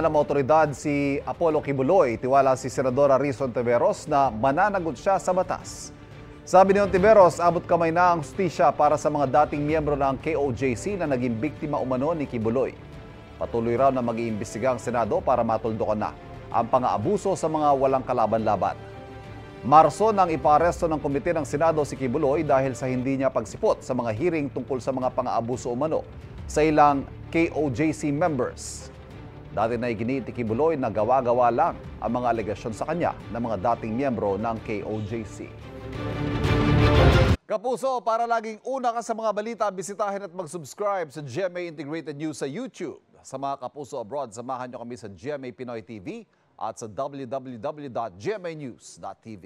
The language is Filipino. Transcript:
Pinirmahan ng otoridad si Apollo Kibuloy, tiwala si Senadora Risa Hontiveros na mananagot siya sa batas. Sabi ni Hontiveros, abot kamay na ang hustisya para sa mga dating miyembro ng KOJC na naging biktima umano ni Kibuloy. Patuloy raw na mag-iimbestiga ang Senado para matuldukan na ang pang-aabuso sa mga walang kalaban-laban. Marso nang iparesto ng komite ng Senado si Kibuloy dahil sa hindi niya pagsipot sa mga hearing tungkol sa mga pang-aabuso umano sa ilang KOJC members. Dati na iginiit ni Kibuloy na gawa-gawa lang ang mga alegasyon sa kanya ng mga dating miyembro ng KOJC. Kapuso, para laging una ka sa mga balita, bisitahin at mag-subscribe sa GMA Integrated News sa YouTube. Sa mga kapuso abroad, samahan niyo kami sa GMA Pinoy TV at sa www.gmanews.tv.